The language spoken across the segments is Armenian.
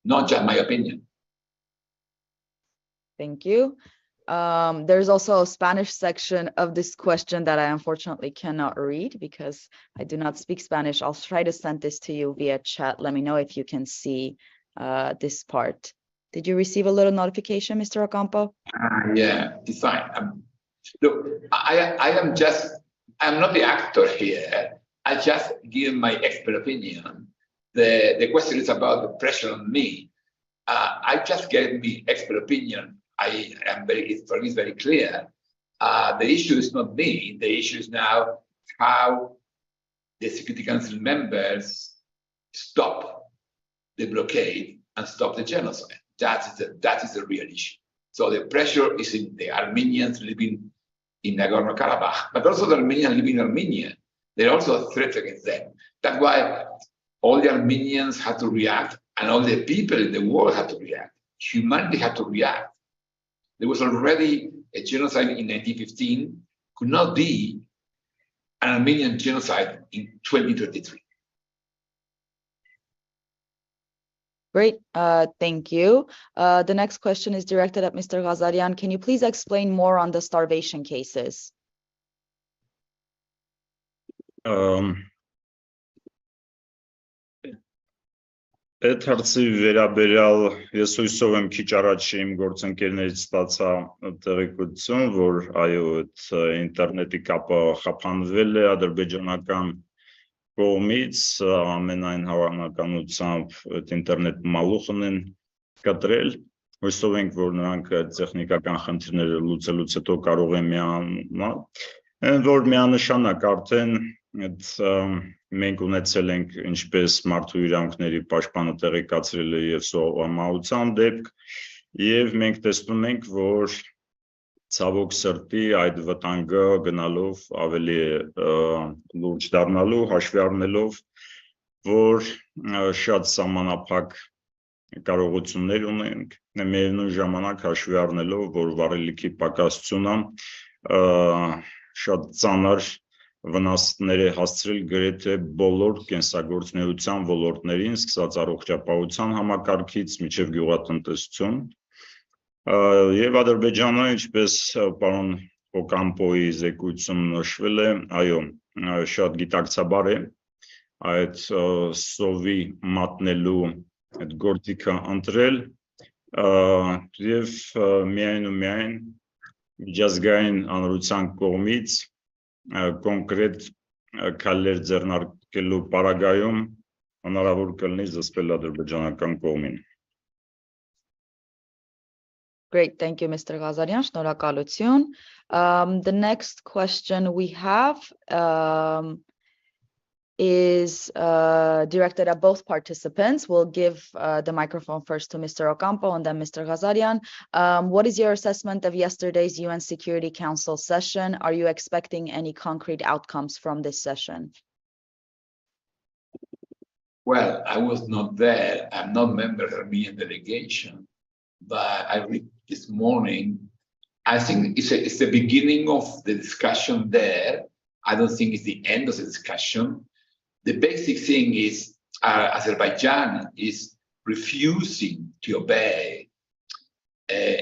not just my opinion. Thank you. There's also a Spanish section of this question that I unfortunately cannot read because I do not speak Spanish. I'll try to send this to you via chat. Let me know if you can see this part. Did you receive a little notification, Mr. Ocampo? Yeah, it's fine. Look, I'm not the actor here. I just give my expert opinion. The question is about the pressure on me. I just gave me expert opinion. For me, it's very clear. The issue is not me. The issue is now how the Security Council members stop the blockade and stop the genocide. That is the real issue. So the pressure is in the Armenians living in Nagorno-Karabakh, but also the Armenians living in Armenia. There are also threats against them. That's why all the Armenians had to react, and all the people in the world had to react. Humanity had to react. There was already a genocide in 1915, could not be an Armenian genocide in 2023. Great, thank you. The next question is directed at Mr. Ghazarian. Can you please explain more on the starvation cases? Այդ հարցի վերաբերյալ ես հույսով եմ քիչ առաջ իմ գործընկերներից ստացա տեղեկություն, որ այո, այդ ինտերնետի կապը խափանվել է ադրբեջանական կողմից, ամենայն հավանականությամբ այդ ինտերնետ մալուխն են կտրել, հույսով ենք, որ նրանք տեխնիկական խնդիրները լուծելուց հետո կարող են միանալ, որ միանշանակ արդեն մենք ունեցել ենք ինչպես մարդու իրավունքների պաշտպանը տեղեկացրել է եւ սովամահության դեպք եւ մենք տեսնում ենք որ ցավոք սրտի այդ վտանգը գնալով ավելի լուրջ դառնալու հաշվի առնելով որ շատ սահմանափակ կարողություններ ունենք միևնույն ժամանակ հաշվի առնելով որ վառելիքի պակասությունը շատ ծանր վնասներ է հասցրել գրեթե բոլոր կենսագործունեության ոլորտներին, սկսած առողջապահության համակարգից մինչև գյուղատնտեսություն։ Եվ Ադրբեջանը, ինչպես պարոն Օկամպոյի զեկույցում նշվել է, այո, շատ գիտակցաբար է այդ սովի մատնելու այդ գործիքը ընտրել եւ միայն ու միայն միջազգային հանրության կողմից կոնկրետ քայլեր ձեռնարկելու պարագայում հնարավոր կլինի զսպել ադրբեջանական կողմին։ Great, thank you, Mr. Ghazarian. Շնորհակալություն. The next question we have is directed at both participants. We'll give the microphone first to Mr. Ocampo and then Mr. Ghazarian. What is your assessment of yesterday's UN Security Council session? Are you expecting any concrete outcomes from this session? Well, I was not there. I'm not a member of the Armenian delegation, but I read this morning. I think it's the beginning of the discussion there. I don't think it's the end of the discussion. The basic thing is Azerbaijan is refusing to obey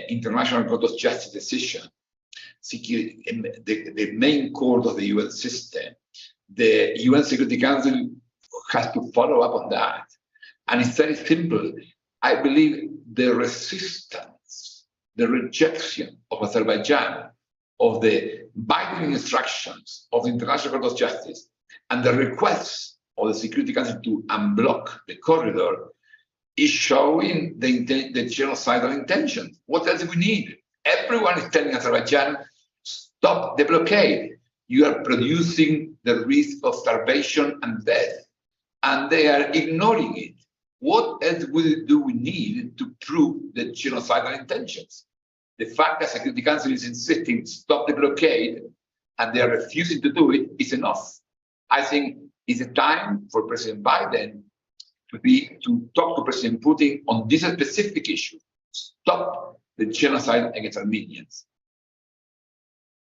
International Court of Justice decision. The main court of the UN system, the UN Security Council has to follow up on that. And it's very simple. I believe the resistance, the rejection of Azerbaijan of the binding instructions of the International Court of Justice and the request of the Security Council to unblock the corridor is showing the genocidal intention. What else do we need? Everyone is telling Azerbaijan, stop the blockade. You are producing the risk of starvation and death. And they are ignoring it. What else do we need to prove the genocidal intentions? The fact that the Security Council is insisting stop the blockade and they are refusing to do it is enough. I think it's a time for President Biden to talk to President Putin on this specific issue. Stop the genocide against Armenians.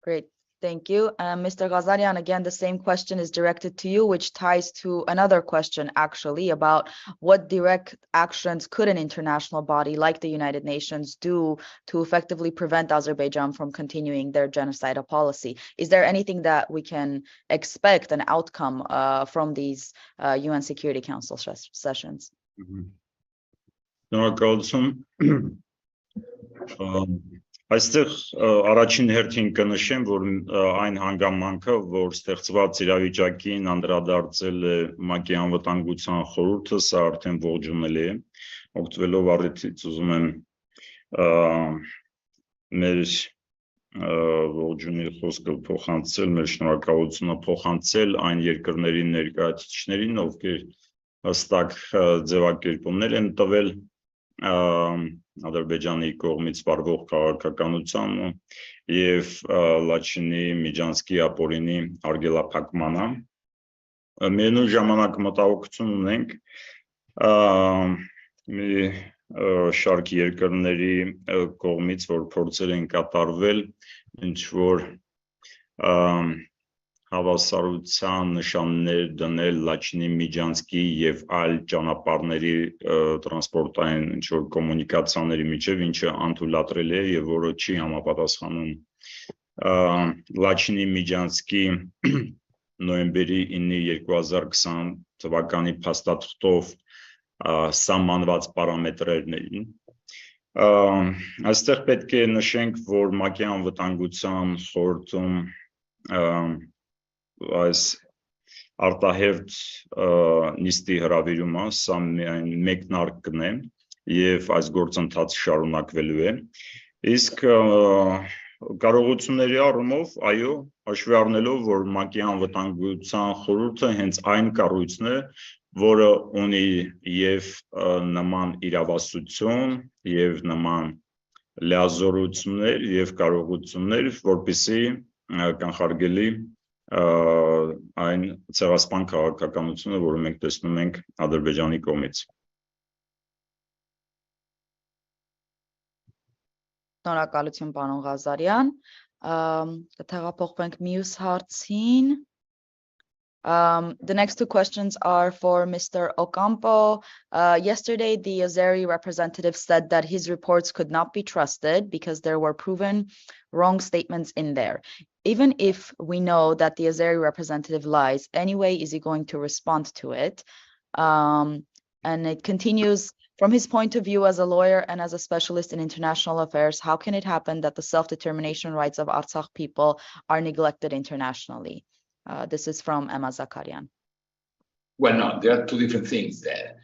Great. Thank you. Mr. Ghazarian, again, the same question is directed to you, which ties to another question, actually, about what direct actions could an international body like the United Nations do to effectively prevent Azerbaijan from continuing their genocidal policy? Is there anything that we can expect, an outcome from these UN Security Council sessions? Այստեղ առաջին հերթին կնշեմ, որ այն հանգամանքը, որ ստեղծված իրավիճակին անդրադարձել է ՄԱԿ-ի անվտանգության խորհուրդը, սա արդեն ողջունելի է։ Օգտվելով առիթից ուզում եմ մեր ողջունի խոսքը փոխանցել, մեր շնորհակալությունը փոխանցել այն երկրների ներկայացուցիչներին, ովքեր հստակ ձևակերպումներ են տվել Ադրբեջանի կողմից վարվող քաղաքականությանը եւ Լաչինի, Միջանցքի, Ապորինի արգելափակմանը։ Միևնույն ժամանակ մտահոգություն ունենք մի շարք երկրների կողմից, որ փորձեր են կատարվել, ինչ որ հավասարության նշաններ դնել Լաչինի, Միջանցքի եւ այլ ճանապարհների տրանսպորտային ինչ-որ կոմունիկացիաների միջև, ինչը անթույլատրել է եւ որը չի համապատասխանում Լաչինի, Միջանցքի նոյեմբերի 9-ի 2020 թվականի փաստաթղթով սահմանված պարամետրերներին։ Այստեղ պետք է նշենք, որ ՄԱԿ-ի անվտանգության խորհրդում այս արտահերթ նիստի հրավիրումը սա միայն մեկնարկն է եւ այս գործընթացը շարունակվելու է, իսկ կարողությունների առումով, այո, հաշվի առնելով, որ ՄԱԿ-ի անվտանգության խորհուրդը հենց այն կառույցն է, որը ունի եւ նման իրավասություն եւ նման լիազորություններ եւ կարողություններ, որպեսզի կանխարգելի այն ցեղասպան քաղաքականությունը, որը մենք տեսնում ենք Ադրբեջանի կողմից։ Շնորհակալություն, պարոն Ղազարյան։ Կթեղափոխվենք մյուս հարցին։ The next two questions are for Mr. Ocampo. Yesterday, the Azeri representative said that his reports could not be trusted because there were proven wrong statements in there. Even if we know that the Azeri representative lies, anyway, is he going to respond to it? And it continues, from his point of view as a lawyer and as a specialist in international affairs, how can it happen that the self-determination rights of Artsakh people are neglected internationally? This is from Emma Zakarian. Well, no, there are two different things there.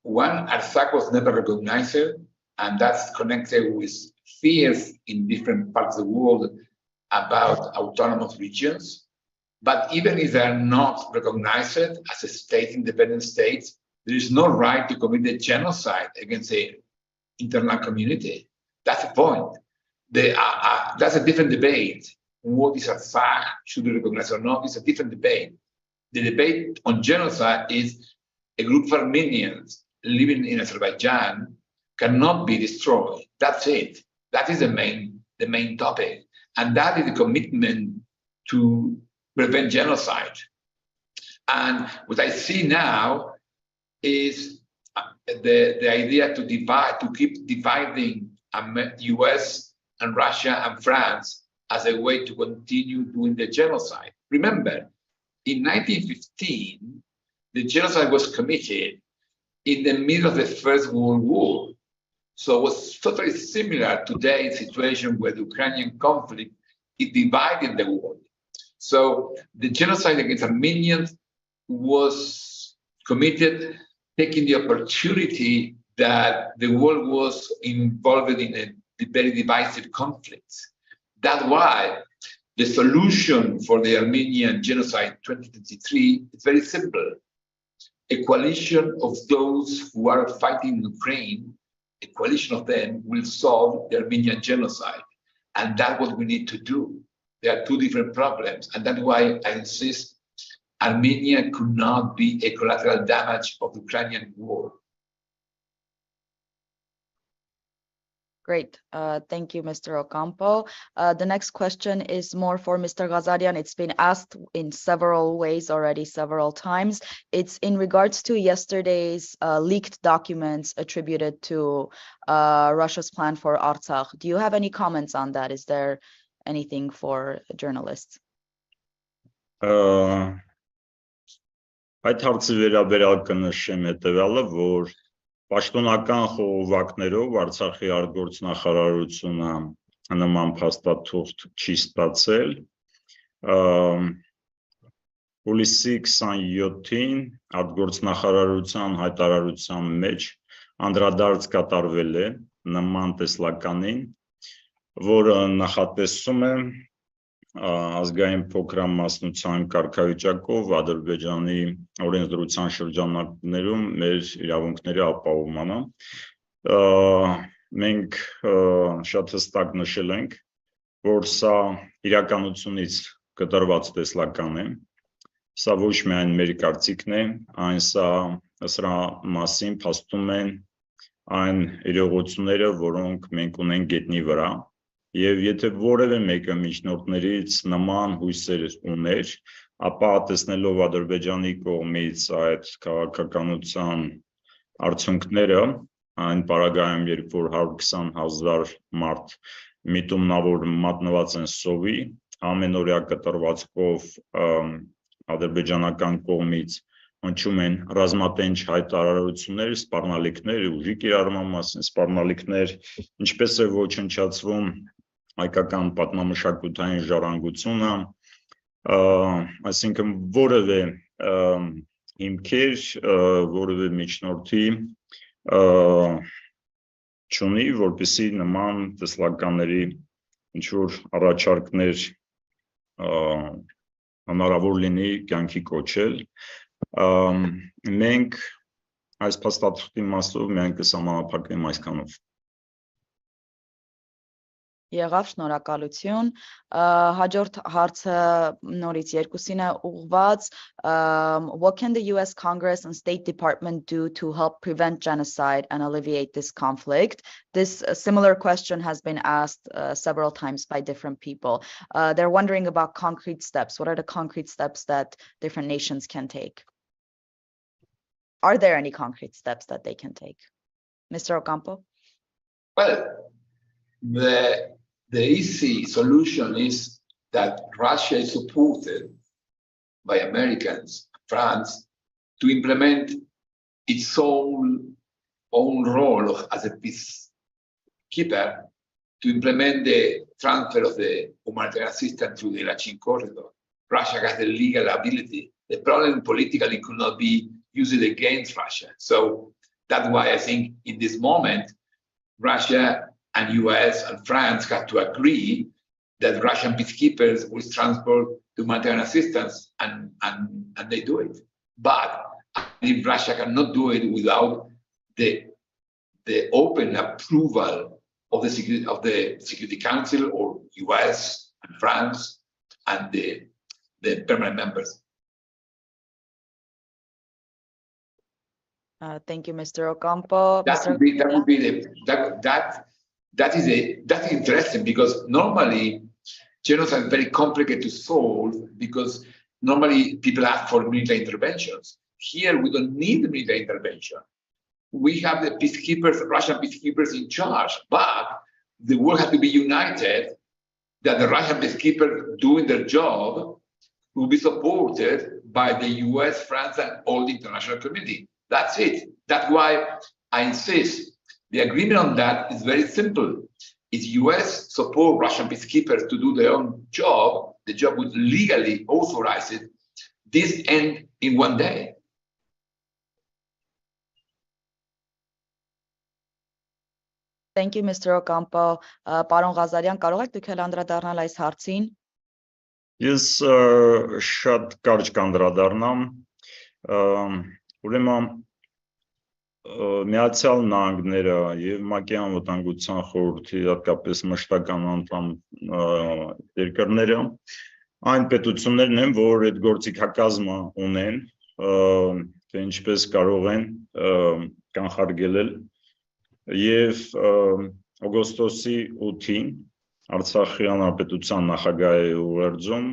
One, Artsakh was never recognized, and that's connected with fears in different parts of the world about autonomous regions. But even if they are not recognized as a state, independent states, there is no right to commit a genocide against the internal community. That's the point. That's a different debate. What is Artsakh, should be recognized or not, is a different debate. The debate on genocide is a group of Armenians living in Azerbaijan cannot be destroyed. That's it. That is the main topic. And that is the commitment to prevent genocide. And what I see now is the idea to keep dividing US and Russia and France as a way to continue doing the genocide. Remember, in 1915, the genocide was committed in the middle of the First World War. So it was totally similar to today's situation where the Ukrainian conflict is dividing the world. So the genocide against Armenians was committed, taking the opportunity that the world was involved in a very divisive conflict. That's why the solution for the Armenian genocide 2023 is very simple. A coalition of those who are fighting in Ukraine, a coalition of them will solve the Armenian genocide. And that's what we need to do. There are two different problems. And that's why I insist Armenia could not be a collateral damage of the Ukrainian war. Great. Thank you, Mr. Ocampo. The next question is more for Mr. Ghazarian. It's been asked in several ways already, several times. It's in regards to yesterday's leaked documents attributed to Russia's plan for Artsakh. Do you have any comments on that? Is there anything for journalists? Այդ հարցի վերաբերյալ կնշեմ հետևյալը, որ պաշտոնական խողովակներով Արցախի արտգործնախարարությունը նման փաստաթուղթ չի ստացել։ Հուլիսի 27-ին արտգործնախարարության հայտարարության մեջ անդրադարձ կատարվել է նման տեսլականին, որը նախատեսում է ազգային փոքրամասնության կարգավիճակով Ադրբեջանի օրենսդրության շրջանակներում մեր իրավունքների ապահովմանը։ Մենք շատ հստակ նշել ենք, որ սա իրականությունից կտրված տեսլական է, սա ոչ միայն մեր կարծիքն է, այն սրա մասին փաստում են այն իրողությունները, որոնք մենք ունենք գետնի վրա, եւ եթե որևէ մեկը միջնորդներից նման հույսեր ուներ, ապա տեսնելով Ադրբեջանի կողմից այդ քաղաքականության արդյունքները, այն պարագայում, երբ որ 120,000 մարդ միտումնավոր մատնված են սովի, ամենօրյա կտրվածքով ադրբեջանական կողմից հնչում են ռազմատենչ հայտարարություններ, սպառնալիքներ, ուժի կիրառման մասին սպառնալիքներ, ինչպես է ոչնչացվում հայկական պատմամշակութային ժառանգությունը, այսինքն որևէ հիմքեր, որևէ միջնորդի չունի, որպեսզի նման տեսլականների ինչ-որ առաջարկներ հնարավոր լինի կյանքի կոչել։ Մենք այս փաստաթղթի մասով միայն կսահմանափակվենք այսքանով։ Եղավ, շնորհակալություն։ Հաջորդ հարցը նորից երկուսին է ուղղված. What can the US Congress and State Department do to help prevent genocide and alleviate this conflict? This similar question has been asked several times by different people. They're wondering about concrete steps. What are the concrete steps that different nations can take? Are there any concrete steps that they can take? Mr. Ocampo? Well, the easy solution is that Russia is supported by Americans, France, to implement its own role as a peacekeeper, to implement the transfer of the humanitarian assistance through the Lachin corridor. Russia has the legal ability. The problem politically could not be used against Russia. So that's why I think in this moment, Russia and US and France have to agree that Russian peacekeepers will transport humanitarian assistance, and they do it. But if Russia cannot do it without the open approval of the Security Council or US and France and the permanent members. Thank you, Mr. Ocampo. That's interesting, because normally genocide is very complicated to solve, because normally people ask for military interventions. Here we don't need military intervention. We have the peacekeepers, Russian peacekeepers in charge, but the world has to be united, that the Russian peacekeepers doing their job will be supported by the US, France, and all the international community. That's it. That's why I insist. The agreement on that is very simple. If US support Russian peacekeepers to do their own job, the job would legally authorize it. This end in one day. Thank you, Mr. Ocampo. Պարոն Ղազարյան, կարող եք դուք էլ անդրադառնալ այս հարցին? Ես շատ կարճ կանդրադառնամ։ Ուրեմն Միացյալ Նահանգները եւ ՄԱԿ-ի անվտանգության խորհրդի հատկապես մշտական անդամ երկրները այն պետություններն են, որ այդ գործիքակազմը ունեն, թե ինչպես կարող են կանխարգելել եւ օգոստոսի 8-ին Արցախի հանրապետության նախագահի ուղերձում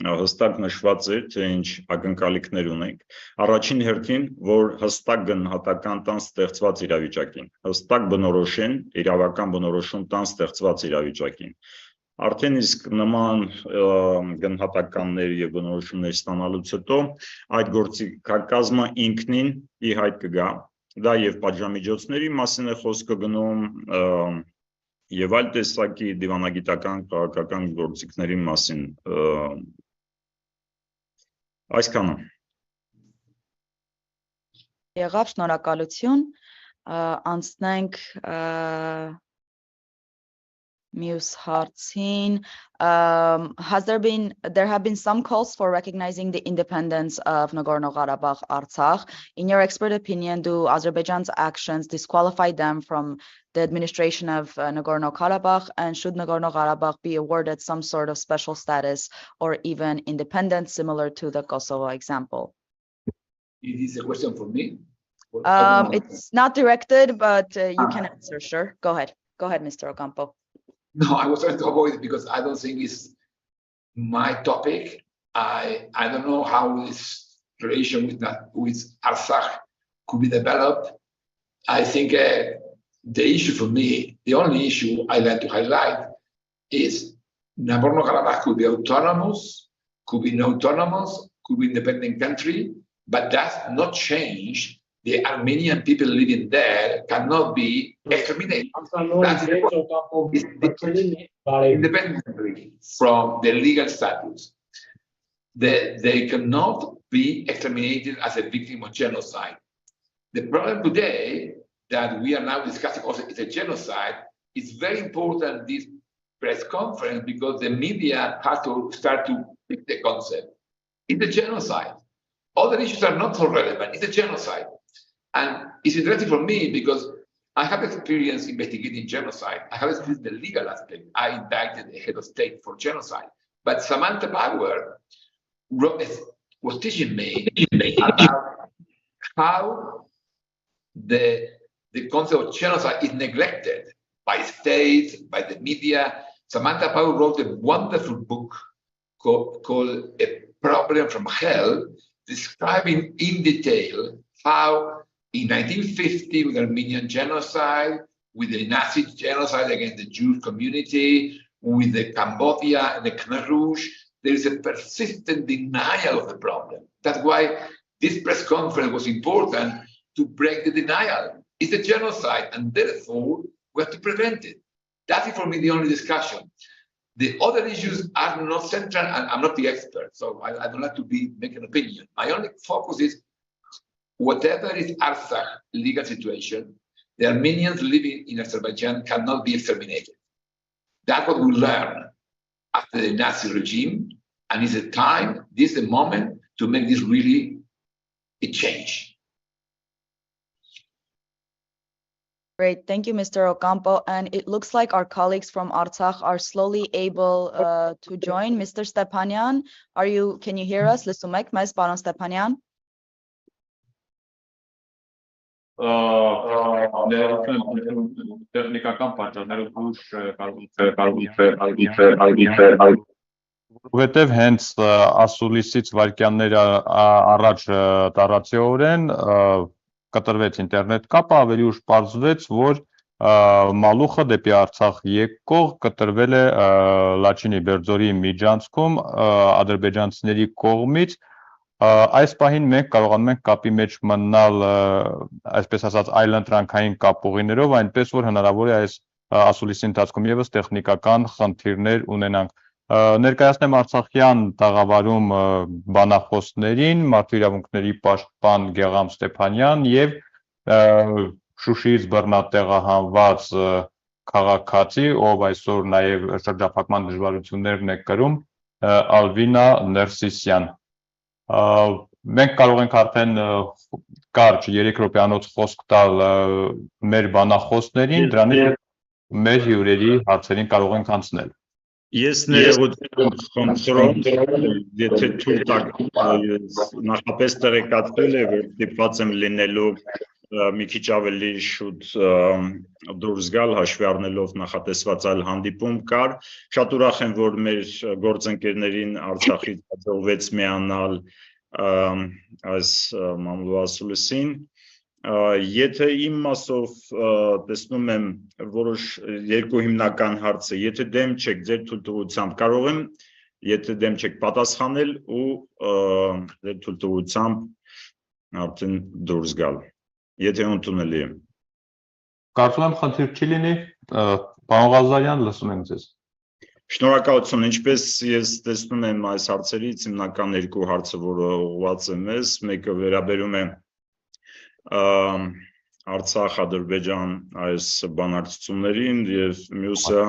հստակ նշված էր, թե ինչ ակնկալիքներ ունենք։ Առաջին հերթին, որ հստակ գնահատական տան ստեղծված իրավիճակին, հստակ բնորոշեն, իրավական բնորոշում տան ստեղծված իրավիճակին։ Արդեն իսկ նման գնահատականներ եւ բնորոշումներ ստանալուց հետո այդ գործիքակազմը ինքնին ի հայտ կգա, դա եւ պատժամիջոցների մասին է խոսքը գնում եւ այլ տեսակի դիվանագիտական քաղաքական գործիքների մասին այսքանը Եղավ, շնորհակալություն, անցնենք մյուս հարցին. There have been some calls for recognizing the independence of Nagorno-Karabakh, Artsakh. In your expert opinion, do Azerbaijan's actions disqualify them from the administration of Nagorno-Karabakh, and should Nagorno-Karabakh be awarded some sort of special status or even independence similar to the Kosovo example? Is this a question for me? It's not directed, but you can answer, sure. Go ahead, Mr. Ocampo. No, I was trying to avoid it because I don't think it's my topic. I don't know how this relation with Artsakh could be developed. I think the issue for me, the only issue I like to highlight is Nagorno-Karabakh could be autonomous, could be not autonomous, could be independent country, but does not change the Armenian people living there cannot be exterminated. Independently from the legal status. They cannot be exterminated as a victim of genocide. The problem today that we are now discussing also is a genocide. It's very important, this press conference, because the media has to start to pick the concept. It's a genocide. Other issues are not so relevant. It's a genocide. And it's interesting for me because I have experience investigating genocide. I have experienced the legal aspect. I indicted the head of state for genocide. But Samantha Power was teaching me about how the concept of genocide is neglected by states, by the media. Samantha Power wrote a wonderful book called A Problem from Hell, describing in detail how in 1950, with the Armenian genocide, with the Nazi genocide against the Jewish community, with the Cambodia and the Khmer Rouge, there is a persistent denial of the problem. That's why this press conference was important to break the denial. It's a genocide, and therefore we have to prevent it. That is for me the only discussion. The other issues are not central, and I'm not the expert, so I don't like to make an opinion. My only focus is whatever is Artsakh legal situation, the Armenians living in Azerbaijan cannot be exterminated. That's what we learned after the Nazi regime, and it's a time, this is the moment to make this really a change. Great, thank you, Mr. Ocampo. And it looks like our colleagues from Artsakh are slowly able to join. Mr. Stepanyan, can you hear us? Լսում եք մեզ, պարոն Stepanyan? Տեխնիկական պատճառներով որովհետև հենց ասուլիսից վայրկյաններ առաջ տարածիորեն կտրվեց ինտերնետ կապը, ավելի ուշ պարզվեց, որ մալուխը դեպի Արցախ եկող կտրվել է Լաչինի Բերձորի միջանցքում ադրբեջանցիների կողմից. Այս պահին մենք կարողանում ենք կապի մեջ մնալ, այսպես ասած, այլընտրանքային կապուղիներով, այնպես որ հնարավոր է այս ասուլիսի ընթացքում ևս տեխնիկական խնդիրներ ունենանք։ Ներկայացնեմ արցախյան տաղավարում բանախոսներին, մարդու իրավունքների պաշտպան Գեղամ Ստեփանյան եւ Շուշիից բռնատեղահանված քաղաքացի, ով այսօր նաեւ շրջափակման դժվարություններն է կրում, Ալվինա Ներսիսյան։ Մենք կարող ենք արդեն կարճ 3 րոպեանոց խոսք տալ մեր բանախոսներին, դրանից մեր հյուրերի հարցերին կարող ենք անցնել։ Ես ներողություն խնդրում, եթե թույլ տաք նախապես տեղեկացվել է, որ դիպված եմ լինելու մի քիչ ավելի շուտ դուրս գալ հաշվի առնելով նախատեսված այլ հանդիպում կար։ Շատ ուրախ եմ, որ մեր գործընկերներին Արցախից հաջողվեց միանալ այս մամլու ասուլիսին։ Եթե իմ մասով տեսնում եմ որոշ երկու հիմնական հարցը, եթե դեմ չեք ձեր թույլտվությամբ կարող եմ, եթե դեմ չեք պատասխանել ու ձեր թույլտվությամբ արդեն դուրս գալ, եթե ընդունելի է։ Կարծում եմ խնդիր չի լինի, պարոն Ղազարյան, լսում ենք ձեզ։ Շնորհակալություն, ինչպես ես տեսնում եմ այս հարցերից հիմնական երկու հարցը, որը ուղղված է մեզ, մեկը վերաբերում է Արցախ, Ադրբեջան այս բանակցություններին եւ մյուսը,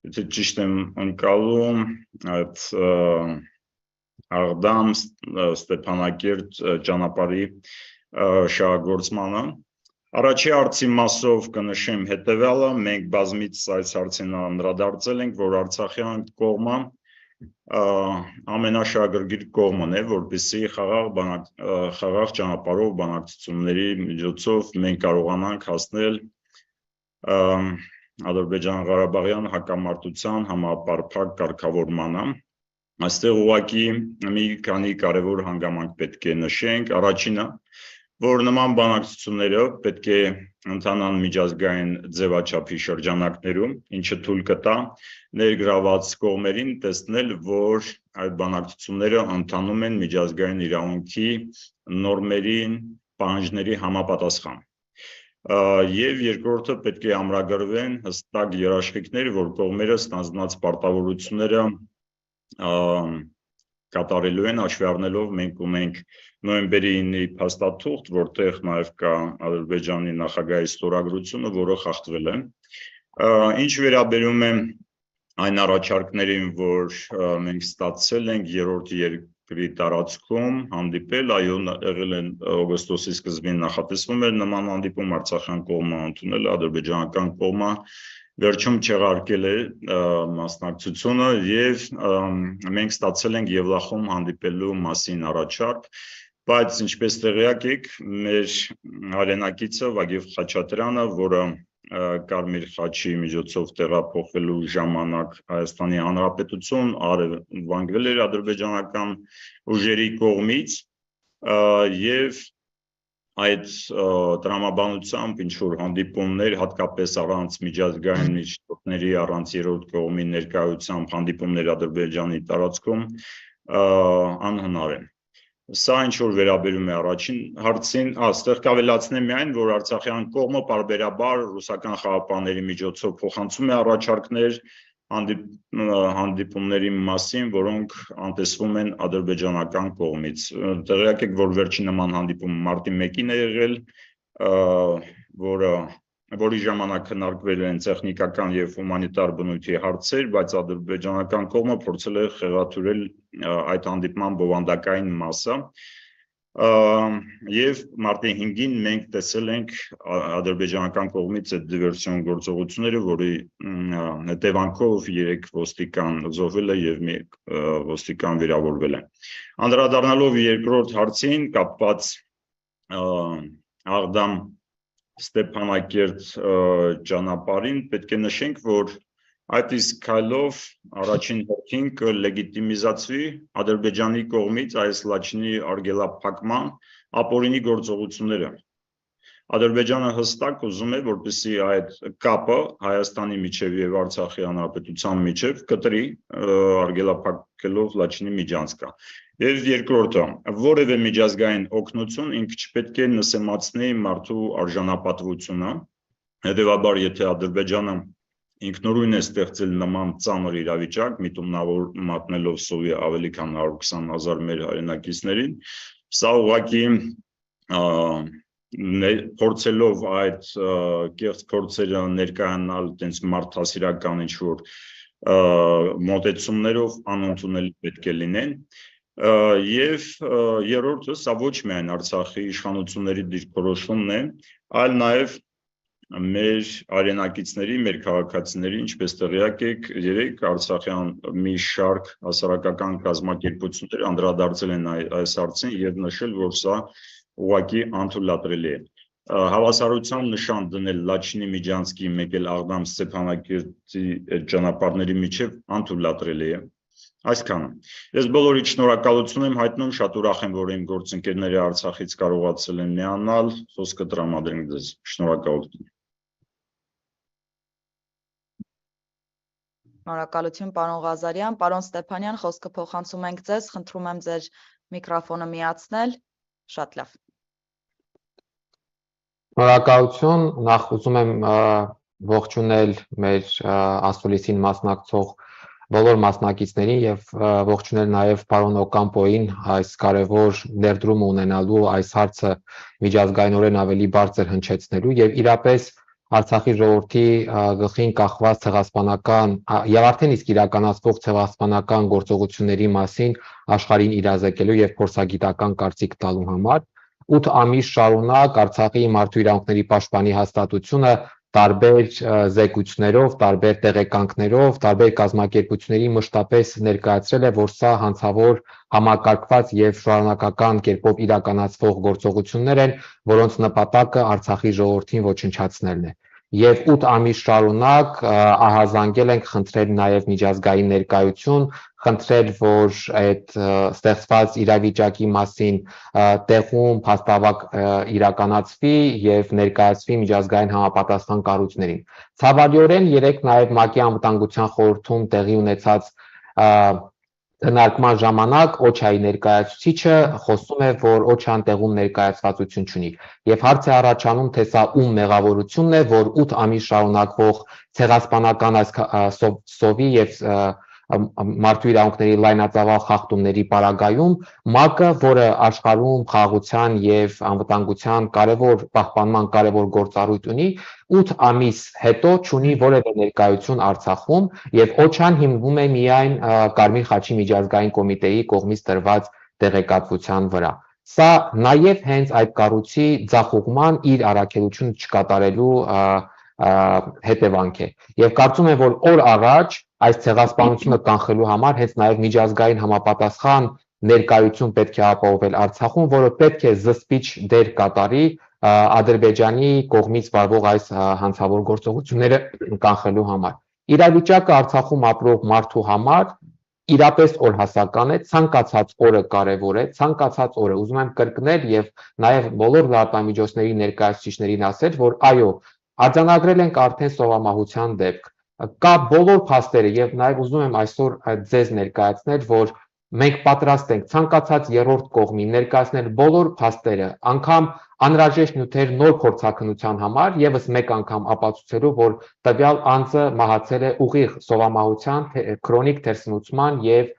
եթե ճիշտ եմ ընկալում, այդ Աղդամ, Ստեփանակերտ ճանապարհի շահագործմանը։ Առաջի հարցի մասով կնշեմ հետևյալը, մենք բազմից այս հարցին անդրադարձել ենք, որ արցախյան կողմը ամենաշահագրգիռ կողմն է, որպեսզի խաղաղ ճանապարհով բանակցությունների միջոցով մենք կարողանանք հասնել Ադրբեջան-Ղարաբաղյան հակամարտության համապարփակ կարգավորմանը։ Այստեղ ուղղակի մի քանի կարևոր հանգամանք պետք է նշենք։ Առաջինը, որ նման բանակցությունները պետք է ընթանան միջազգային ձևաչափի շրջանակներում, ինչը թույլ կտա ներգրաված կողմերին տեսնել, որ այդ բանակցությունները ընթանում են միջազգային իրավունքի նորմերին, պահանջների համապատասխան։ Եվ երկրորդը պետք է ամրագրվեն հստակ երաշխիքներ, որ կողմերը ստանձնած պարտավորությունները կատարելու են, հաշվի առնելով մենք ունենք նոյեմբերի 9-ի փաստաթուղթ, որտեղ նաև կա Ադրբեջանի նախագահի ստորագրությունը, որը խախտվել է։ Ինչ վերաբերում է այն առաջարկներին, որ մենք ստացել ենք երրորդ երկրի տարածքում հանդիպել, այո, եղել են օգոստոսի սկզբին նախատեսվում էր նման հանդիպում, արցախյան կողմը ընդունել, ադրբեջանական կողմը վերջում չեղարկել է մասնակցությունը եւ մենք ստացել ենք Եվլախում հանդիպելու մասին առաջարկ, բայց ինչպես տեղյակ եք, մեր հայրենակիցը Վագիվ Խաչատրյանը, որը Կարմիր խաչի միջոցով տեղափոխվելու ժամանակ Հայաստանի Հանրապետություն արևանգվել էր ադրբեջանական ուժերի կողմից եւ այդ տրամաբանությամբ ինչ որ հանդիպումներ, հատկապես առանց միջազգային միջոցների, առանց երրորդ կողմի ներկայությամբ հանդիպումներ Ադրբեջանի տարածքում անհնար են։ Սա ինչ որ վերաբերում է առաջին հարցին, այստեղ կավելացնեմ միայն, որ արցախյան կողմը պարբերաբար ռուսական խաղապանների միջոցով փոխանցում է առաջարկներ հանդիպումների մասին, որոնք անտեսվում են ադրբեջանական կողմից։ Տեղյակ եք, որ վերջին նման հանդիպումը մարտի 1-ին է եղել, որի ժամանակ քննարկվել են տեխնիկական եւ հումանիտար բնույթի հարցեր, բայց ադրբեջանական կողմը փորձել է խեղաթյուրել այդ հանդիպման բովանդակային մասը։ Եվ մարտի 5-ին մենք տեսել ենք ադրբեջանական կողմից այդ դիվերսիոն գործողությունները, որի հետևանքով 3 ոստիկան զոհվել է եւ 1 ոստիկան վիրավորվել է։ Անդրադառնալով երկրորդ հարցին կապված Աղդամ Ստեփանակերտ ճանապարհին պետք է նշենք, որ այդ իսկ քայլով առաջին հերթին կլեգիտիմիզացվի Ադրբեջանի կողմից այս լաչինի արգելափակման ապօրինի գործողությունները։ Ադրբեջանը հստակ ուզում է, որպեսզի այդ կապը Հայաստանի միջև եւ Արցախի հանրապետության միջև կտրի արգելափակելով լաչինի միջանցքը։ Եվ երկրորդը, որևէ միջազգային օգնություն ինքը չպետք է նսեմացնի մարդու արժանապատվությունը։ Հետևաբար, եթե Ադրբեջանը ինքնուրույն է ստեղծել նման ծանր իրավիճակ, միտումնավոր մատնելով սովի ավելի քան 120,000 մեր հայրենակիցներին, սա ուղղակի փորձելով այդ կեղծ փորձերը ներկայանալ տենց մարդասիրական ինչ-որ մոտեցումներով անընդունելի պետք է լինեն։ Եվ երրորդը, սա ոչ միայն Արցախի իշխանությունների դիրքորոշումն է, այլ նաև մեր հայրենակիցների, մեր քաղաքացիների, ինչպես տեղյակ եք, 3 արցախյան մի շարք հասարակական կազմակերպություններ անդրադարձել են այս հարցին եւ նշել, որ սա ուղղակի անթույլատրելի է։ Հավասարության նշան դնել Լաչինի Միջանցքի մեկ էլ Աղդամ Ստեփանակերտի ճանապարհների միջև անթույլատրելի է։ Այսքանը։ Ես բոլորիդ շնորհակալություն եմ հայտնում, շատ ուրախ եմ, որ իմ գործընկերները Արցախից կարողացել են միանալ, խոսքը տրամադրենք ձեզ։ Շնորհակալություն։ Շնորհակալություն, պարոն Ղազարյան, պարոն Ստեփանյան, խոսքը փոխանցում ենք ձեզ, խնդրում եմ ձեր միկրոֆոնը միացնել, շատ լավ։ Շնորհակալություն, նախ ուզում եմ ողջունել մեր ասուլիսին մասնակցող բոլոր մասնակիցներին եւ ողջունել նաեւ պարոն Օկամպոյին այս կարևոր ներդրումը ունենալու այս հարցը միջազգայինորեն ավելի բարձր հնչեցնելու եւ իրապես Արցախի ժողովրդի գլխին կախված ցեղասպանական եւ արդեն իսկ իրականացվող ցեղասպանական գործողությունների մասին աշխարհին իրազեկելու եւ փորձագիտական կարծիք տալու համար 8 ամիս շարունակ Արցախի մարդու իրավունքների պաշտպանի հաստատությունը տարբեր զեկույցներով, տարբեր տեղեկանքներով, տարբեր կազմակերպությունների մշտապես ներկայացրել է, որ սա հանցավոր համակարգված եւ շարունակական կերպով իրականացվող գործողություններ են, որոնց նպատակը Արցախի ժողովրդին ոչնչացնելն է։ Եվ 8 ամիս շարունակ ահազանգել ենք, խնդրել նաև միջազգային ներկայություն, խնդրել, որ այդ ստեղծված իրավիճակի մասին տեղում փաստավակ իրականացվի եւ ներկայացվի միջազգային համապատասխան կառույցներին։ Ցավալիորեն երեք նաև ՄԱԿ-ի անվտանգության խորհրդում տեղի ունեցած քննարկման ժամանակ OÇA-ի ներկայացուցիչը խոսում է, որ OÇA-ն տեղում ներկայացվածություն չունի։ Եվ հարց է առաջանում, թե սա ում մեղավորությունն է, որ 8 ամիս շարունակվող ցեղասպանական այս սովի եւ մարդու իրավունքների լայնածավալ խախտումների պարագայում ՄԱԿ-ը, որը աշխարհում խաղաղության եւ անվտանգության կարևոր պահպանման կարևոր գործառույթ ունի, 8 ամիս հետո չունի որևէ ներկայություն Արցախում եւ OÇA-ն հիմնվում է միայն Կարմիր խաչի միջազգային կոմիտեի կողմից տրված տեղեկատվության վրա։ Սա նաեւ հենց այդ կառույցի ձախողման իր առաքելությունը չկատարելու հետևանք է։ Եվ կարծում եմ, որ օր առաջ այս ցեղասպանությունը կանխելու համար հենց նաև միջազգային համապատասխան ներկայություն պետք է ապահովել Արցախում, որը պետք է զսպիչ դեր կատարի Ադրբեջանի կողմից վարվող այս հանցավոր գործողությունները կանխելու համար։ Իրավիճակը Արցախում ապրող մարդու համար իրապես օրհասական է, ցանկացած օրը կարևոր է, ցանկացած օրը ուզում եմ կրկնել եւ նաեւ բոլոր լրատվամիջոցների ներկայացուցիչներին ասել, որ այո, արձանագրել ենք արդեն սովամահության դեպք։ Կա բոլոր փաստերը եւ նաեւ ուզում եմ այսօր ձեզ ներկայացնել, որ մենք պատրաստ ենք ցանկացած երրորդ կողմի ներկայացնել բոլոր փաստերը, անգամ անհրաժեշտ նյութեր նոր փորձաքննության համար, եւս մեկ անգամ ապացուցելու, որ տվյալ անձը մահացել է ուղիղ սովամահության, քրոնիկ թերսնուցման եւ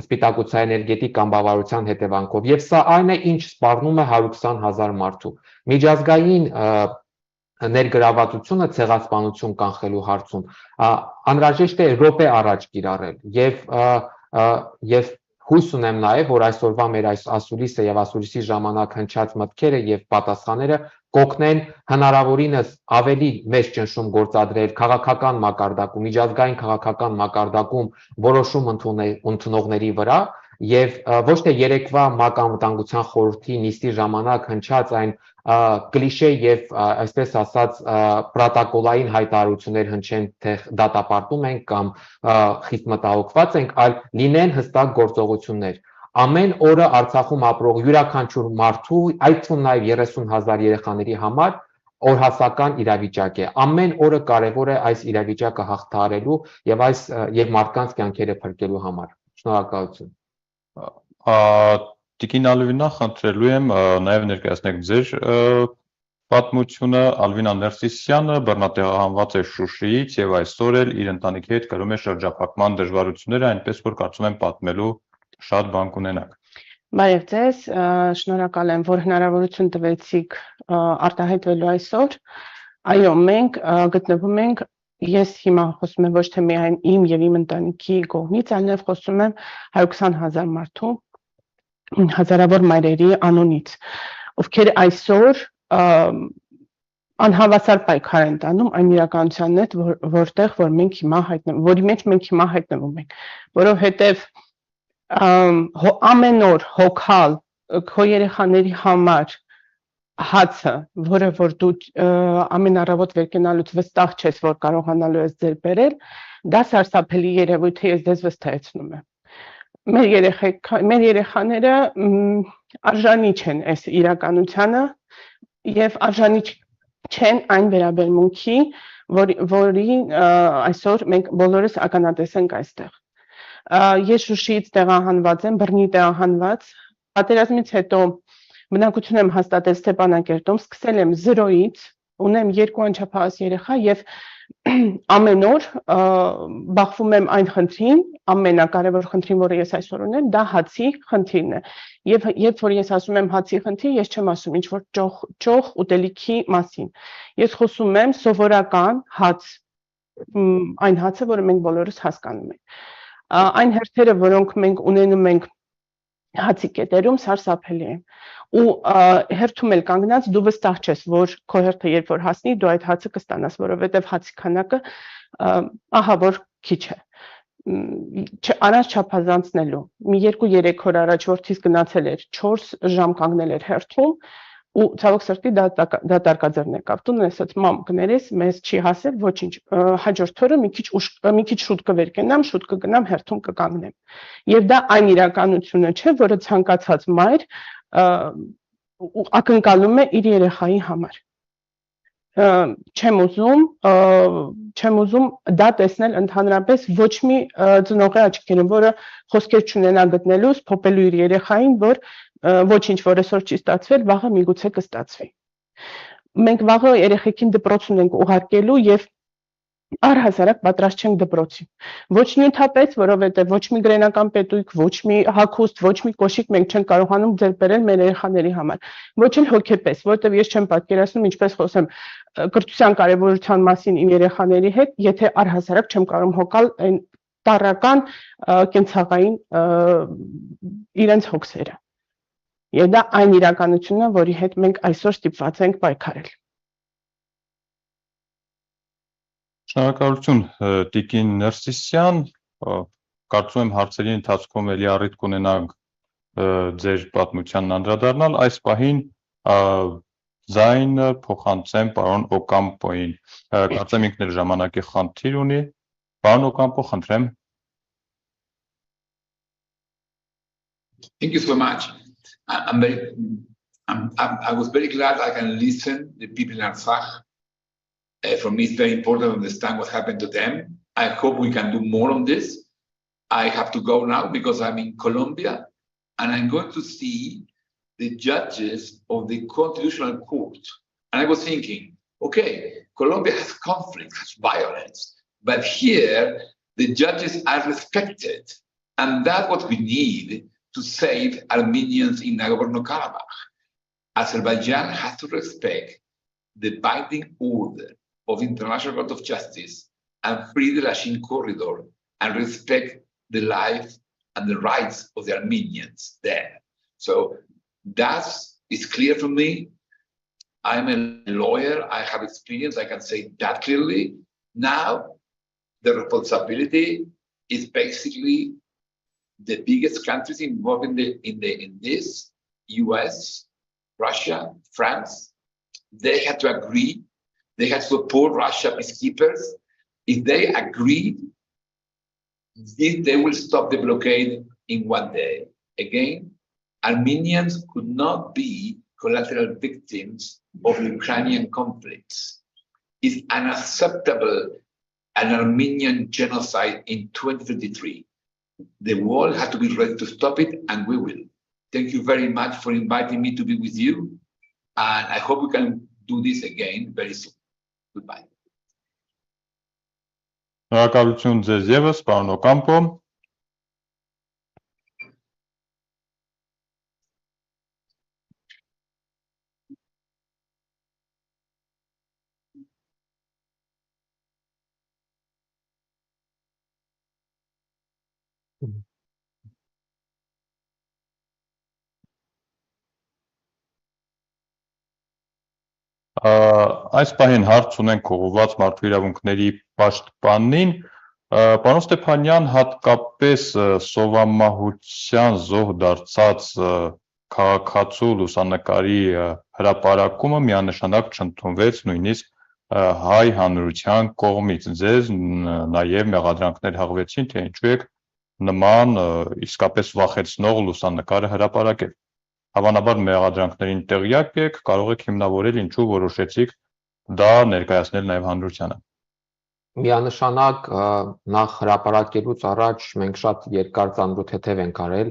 սպիտակուցային էներգետիկ անբավարարության հետևանքով։ Եվ սա այն է, ինչ սպառնում է 120,000 մարդու։ Միջազգային ներգրավվածությունը ցեղասպանություն կանխելու հարցում անհրաժեշտ է րոպե առաջ կիրառել եւ հույս ունեմ նաեւ որ այսօրվա մեր այս ասուլիսը եւ ասուլիսի ժամանակ հնչած մտքերը եւ պատասխանները կօգնեն հնարավորինս ավելի մեծ ճնշում գործադրել քաղաքական մակարդակում, միջազգային քաղաքական մակարդակում որոշում ընդունողների վրա եւ ոչ թե երեկվա ՄԱԿ անվտանգության խորհրդի նիստի ժամանակ հնչած այն կլիշե եւ այսպես ասած պրոտոկոլային հայտարարություններ հնչեն, թե դատապարտում ենք կամ խիստ մտահոգված ենք, այլ լինեն հստակ գործողություններ։ Ամեն օրը Արցախում ապրող յուրաքանչյուր մարդու, այդ թվում նաեւ 30,000 երեխաների համար օրհասական իրավիճակ է։ Ամեն օրը կարևոր է այս իրավիճակը հաղթահարելու եւ մարդկանց կյանքերը փրկելու համար։ Շնորհակալություն։ Տիկին Ալվինա, խնդրելու եմ նաև ներկայացնեք ձեր պատմությունը։ Ալվինա Ներսիսյանը բռնատեղահանված է Շուշիից եւ այսօր էլ իր ընտանիքի հետ կրում է շրջափակման դժվարությունները, այնպես որ կարծում եմ պատմելու շատ բան կունենաք։ Բարև ձեզ, շնորհակալ եմ, որ հնարավորություն տվեցիք արտահայտվելու այսօր։ Այո, մենք գտնվում ենք, ես հիմա խոսում եմ ոչ թե միայն իմ եւ իմ ընտանիքի կողմից, այլ նաեւ խոսում եմ 120,000 մարդու հազարավոր մայրերի անունից, ովքեր այսօր անհավասար պայքար են տանում այն իրականությանն հետ, որի մեջ մենք հիմա հայտնվում ենք, որովհետեւ ամեն օր հոգալ քո երեխաների համար հացը, որը որ դու ամեն առավոտ վերկենալուց վստահ չես, որ կարողանալու ես ձեր բերել, դա սարսափելի երևույթ է, ես ձեզ վստահեցնում եմ։ Մեր երեխաները արժանի չեն այս իրականությանը եւ արժանի չեն այն վերաբերմունքի, որին այսօր մենք բոլորս ականատես ենք այստեղ։ Ես Շուշիից տեղահանված եմ, բռնի տեղահանված, պատերազմից հետո բնակություն եմ հաստատել Ստեփանակերտում, սկսել եմ 0-ից, ունեմ 2 անչափահաս երեխա եւ ամեն օր բախվում եմ այն խնդրին, ամենակարևոր խնդրին, որը ես այսօր ունեմ, դա հացի խնդիրն է։ Եվ երբ որ ես ասում եմ հացի խնդիր, ես չեմ ասում ինչ որ ճոխ ուտելիքի մասին։ Ես խոսում եմ սովորական հաց, այն հացը, որը մենք բոլորս հասկանում ենք։ Այն հերթերը, որոնք մենք ունենում ենք հացի կետերում, սարսափելի է։ Ու հերթում էլ կանգնած դու վստահ չես, որ քո հերթը երբ որ հասնի, դու այդ հացը կստանաս, որովհետև հացի քանակը ահա որ քիչ է։ Առանց չափազանցնելու։ Մի 2-3 օր առաջ որդիս գնացել էր 4 ժամ կանգնել էր հերթում ու ցավոք սրտի դա դատարկաձեռն եկավ։ Տուն ասաց՝ մամ, կներես, մեզ չի հասել, ոչինչ, հաջորդ օրը մի քիչ շուտ կվերկենամ, շուտ կգնամ հերթում կկանգնեմ։ Եվ դա այն իրականությունը չէ, որը ցանկացած մայր ակնկալում է իր երեխայի համար։ Չեմ ուզում դա տեսնել ընդհանրապես ոչ մի ծնողի աչքերում, որը խոսքեր չունենա գտնելուց, փոփելու իր երեխային, որ ոչինչ, որ այսօր չի ստացվել, վաղը միգուցե կստացվի։ Մենք վաղը երեխեքին դպրոց ունենք ուղարկելու եւ առհասարակ պատրաստ չենք դպրոցի։ Ոչ նյութապես, որովհետև ոչ մի գրենական պետույք, ոչ մի հագուստ, ոչ մի կոշիկ մենք չենք կարողանում ձեռք բերել մեր երեխաների համար։ Ոչ էլ հոգեպես, որովհետև ես չեմ պատկերացնում ինչպես խոսեմ կրթության կարևորության մասին իմ երեխաների հետ, եթե առհասարակ չեմ կարող հոգալ այն տարրական կենցաղային իրենց հոգսերը։ Եվ դա այն իրականությունն է, որի հետ մենք այսօր ստիպված ենք պայքարել։ Շնորհակալություն Տիկին Ներսիսյան, կարծում եմ հարցերի ընթացքում էլի առիթ կունենանք ձեր պատմությանն անդրադառնալ, այս պահին ձայնը փոխանցեմ պարոն Օկամպոին, կարծեմ ինքն էլ ժամանակի խնդիր ունի, պարոն Օկամպո, խնդրեմ։ Thank you so much. I was very glad I can listen to the people in Artsakh. For me, it's very important to understand what happened to them. I hope we can do more on this. I have to go now because I'm in Colombia and I'm going to see the judges of the Constitutional Court. And I was thinking, okay, Colombia has conflict, has violence, but here the judges are respected. And that's what we need to save Armenians in Nagorno-Karabakh. Azerbaijan has to respect the binding order of the International Court of Justice and free the Lashin corridor and respect the life and the rights of the Armenians there. So that is clear for me. I'm a lawyer, I have experience, I can say that clearly. Now, the responsibility is basically the biggest countries involved in this, US, Russia, France. They had to agree. They had to support Russia peacekeepers. If they agreed, they will stop the blockade in one day. Again, Armenians could not be collateral victims of Ukrainian conflicts. It's unacceptable an Armenian genocide in 2023. The world has to be ready to stop it, and we will. Thank you very much for inviting me to be with you, and I hope we can do this again very soon. Goodbye. Շնորհակալություն ձեզ ևս, պարոն Օկամպո։ Այս պահին հարց ունենք ուղղված մարդու իրավունքների պաշտպանին, պարոն Ստեփանյան, հատկապես սովամահության զոհ դարձած քաղաքացու լուսանկարի հրապարակումը միանշանակ չընդունվեց նույնիսկ հայ հանրության կողմից։ Ձեզ նաև մեղադրանքներ հղվեցին, թե ինչու եք նման իսկապես վախեցնող լուսանկարը հրապարակել։ Հավանաբար մեղադրանքներին տեղյակ եք, կարող եք հիմնավորել ինչու որոշեցիք դա ներկայացնել նաև հանրությանը։ Միանշանակ նախ հրապարակելուց առաջ մենք շատ երկար ծանրութեթև ենք արել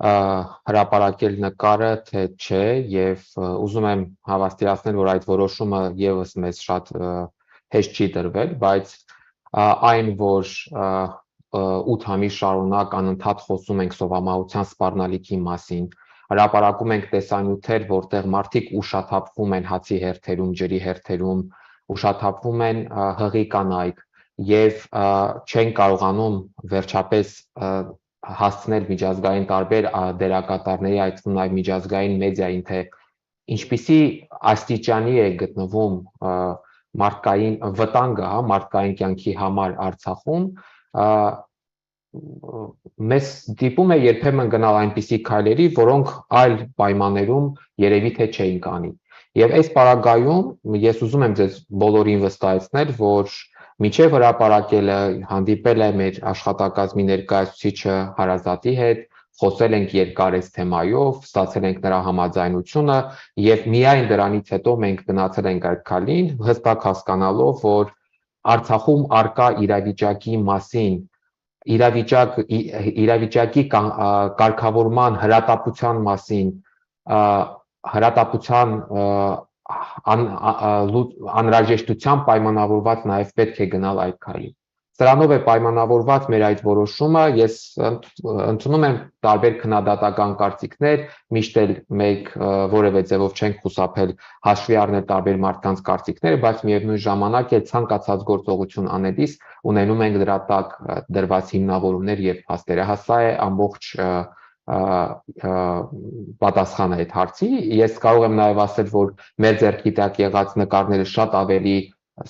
հրապարակել նկարը թե չէ եւ ուզում եմ հավաստիացնել, որ այդ որոշումը եւս մեզ շատ հեշտ չի տրվել, բայց այն, որ 8 ամիս շարունակ անընդհատ խոսում ենք սովամահության սպառնալիքի մասին, հրապարակում ենք տեսանյութեր, որտեղ մարդիկ ուշաթափվում են հացի հերթերում, ջրի հերթերում, ուշաթափվում են հղի կանայք եւ չեն կարողանում վերջապես հասցնել միջազգային տարբեր դերակատարների, այդ թվում նաև միջազգային մեդիային, թե ինչպիսի աստիճանի է գտնվում մարդկային վտանգը, մարդկային կյանքի համար Արցախում, մեզ դիպում է երբեմն գնալ այնպիսի քայլերի, որոնք այլ պայմաններում երևի թե չէինք անի։ Եվ այս պարագայում ես ուզում եմ ձեզ բոլորին վստահեցնել, որ մինչև հրապարակելը հանդիպել է մեր աշխատակազմի ներկայացուցիչը Հարազատի հետ, խոսել ենք երկար այս թեմայով, ստացել ենք նրա համաձայնությունը եւ միայն դրանից հետո մենք գնացել ենք այդ քայլին, հստակ հասկանալով, որ Արցախում արկա իրավիճակի մասին, իրավիճակի կարգավորման հրատապության մասին, հրատապության անհրաժեշտության պայմանավորված նաև պետք է գնալ այդ քայլին։ Սրանով է պայմանավորված մեր այդ որոշումը, ես ընդունում եմ տարբեր քննադատական կարծիքներ, միշտ էլ մենք որևէ ձևով չենք խուսափել հաշվի առնել տարբեր մարդկանց կարծիքները, բայց միևնույն ժամանակ էլ ցանկացած գործողություն անելիս ունենում ենք դրա տակ դրված հիմնավորումներ եւ փաստեր։ Հասա է ամբողջ պատասխանը այդ հարցի։ Ես կարող եմ նաև ասել, որ մեր ձեռքի տակ եղած նկարները շատ ավելի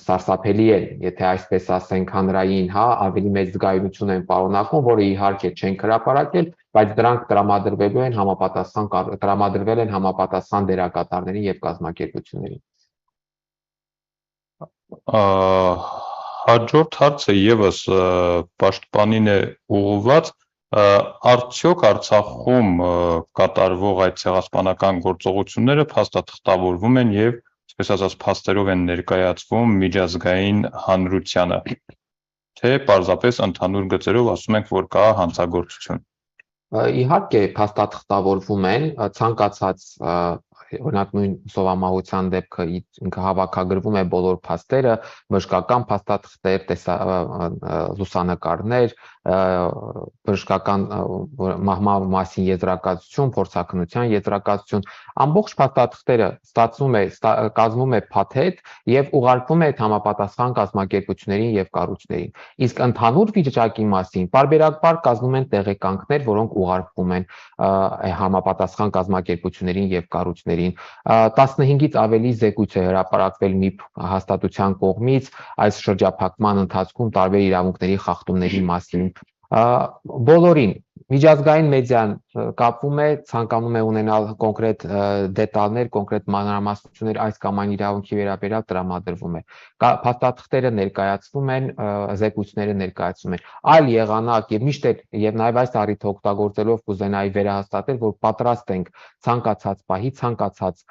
սարսափելի են, եթե այսպես ասենք հանրային, ավելի մեծ զգայունություն են պարունակում, որը իհարկե չենք հրապարակել, բայց դրանք տրամադրվել են համապատասխան դերակատարներին եւ կազմակերպություններին։ Հաջորդ հարցը եւս պաշտպանին է ուղղված, արդյոք Արցախում կատարվող այդ ցեղասպանական գործողությունները փաստաթղթավորվում են եւ այսպես ասած փաստերով են ներկայացվում միջազգային հանրությանը, թե պարզապես ընդհանուր գծերով ասում ենք, որ կա հանցագործություն։ Իհարկե փաստաթղթավորվում են, ցանկացած օրինակ նույն սովամահության դեպքը ինքը հավաքագրվում է բոլոր փաստերը, բժշկական փաստաթղթեր, լուսանկարներ, բժշկական մահվան մասին եզրակացություն, փորձաքննության եզրակացություն, ամբողջ փաստաթղթերը կազմվում է փաթեթ եւ ուղարկվում է այդ համապատասխան կազմակերպություններին եւ կառույցներին։ Իսկ ընդհանուր վիճակի մասին պարբերաբար կազմում են տեղեկանքներ, որոնք ուղարկվում են համապատասխան կազմակերպություններին եւ կառույցներին։ 15-ից ավելի զեկույց է հրապարակվել մի հաստատության կողմից այս շրջափակման ընթացքում տարբեր իրավունքների խախտումների մասին։ Բոլորին միջազգային մեդիան կապվում է, ցանկանում է ունենալ կոնկրետ դետալներ, կոնկրետ մանրամասնություններ այս կամ այն իրավունքի վերաբերյալ տրամադրվում է։ Փաստաթղթերը ներկայացվում են, զեկույցները ներկայացվում են։ Այլ եղանակ եւ միշտ եւ նաեւ այս առիթը օգտագործելով կուզենայի վերահաստատել, որ պատրաստ ենք ցանկացած պահի, ցանկացած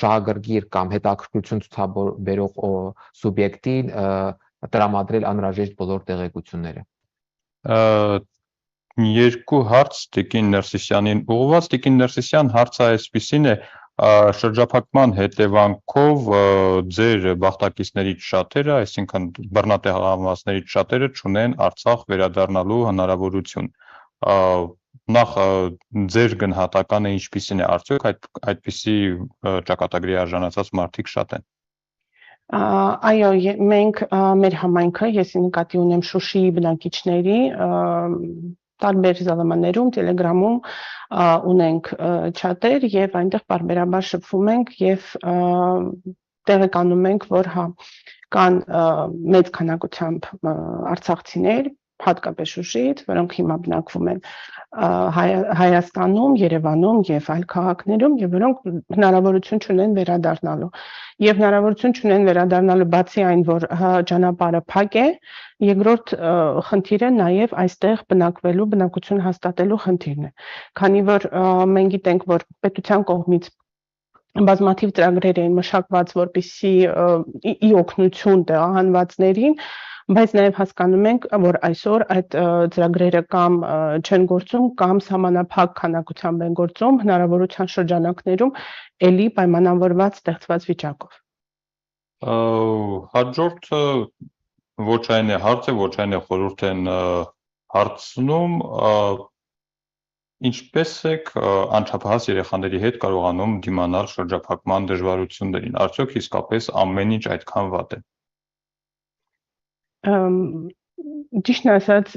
շահագրգիռ կամ հետաքրքրություն ցուցաբերող սուբյեկտին տրամադրել անհրաժեշտ բոլոր տեղեկությունները։ Երկու հարց Տիկին Ներսիսյանին ուղղված։ Տիկին Ներսիսյան, հարցը այսպիսին է, շրջափակման հետևանքով ձեր բախտակիցներից շատերը, այսինքն բռնատեղահանվածներից շատերը չունեն Արցախ վերադառնալու հնարավորություն։ Նախ ձեր գնահատականը ինչպիսին է, արդյոք այդպիսի ճակատագրի արժանացած մարդիկ շատ են։ Այո, մենք մեր համայնքը, ես նկատի ունեմ Շուշիի բնակիչների տարբեր զալամաներում, Telegram-ում ունենք չաթեր եւ այնտեղ բարբերաբար շփվում ենք եւ տեղեկանում ենք, որ կան մեծ քանակությամբ արցախցիներ, հատկապես ուժից, որոնք հիմա բնակվում են Հայաստանում, Երևանում եւ այլ քաղաքներում եւ որոնք հնարավորություն չունեն վերադառնալու։ Եվ հնարավորություն չունեն վերադառնալու բացի այն, որ ճանապարհը փակ է, երկրորդ խնդիրը նաեւ այստեղ բնակվելու, բնակություն հաստատելու խնդիրն է։ Քանի որ մենք գիտենք, որ պետության կողմից բազմաթիվ ծրագրեր էին մշակված, որպեսզի ի օգնություն տեղահանվածներին, բայց նաև հասկանում ենք, որ այսօր այդ ծրագրերը կամ չեն գործում, կամ սահմանափակ քանակությամբ են գործում, հնարավորության շրջանակներում էլի պայմանավորված ստեղծված վիճակով։ Հաջորդը ոչ այն է հարցը, ոչ այն է խորհուրդ են հարցնում, ինչպես եք անչափահաս երեխաների հետ կարողանում դիմանալ շրջափակման դժվարություններին, արդյոք իսկապես ամեն ինչ այդքան վատ է։ Ճիշտն ասած,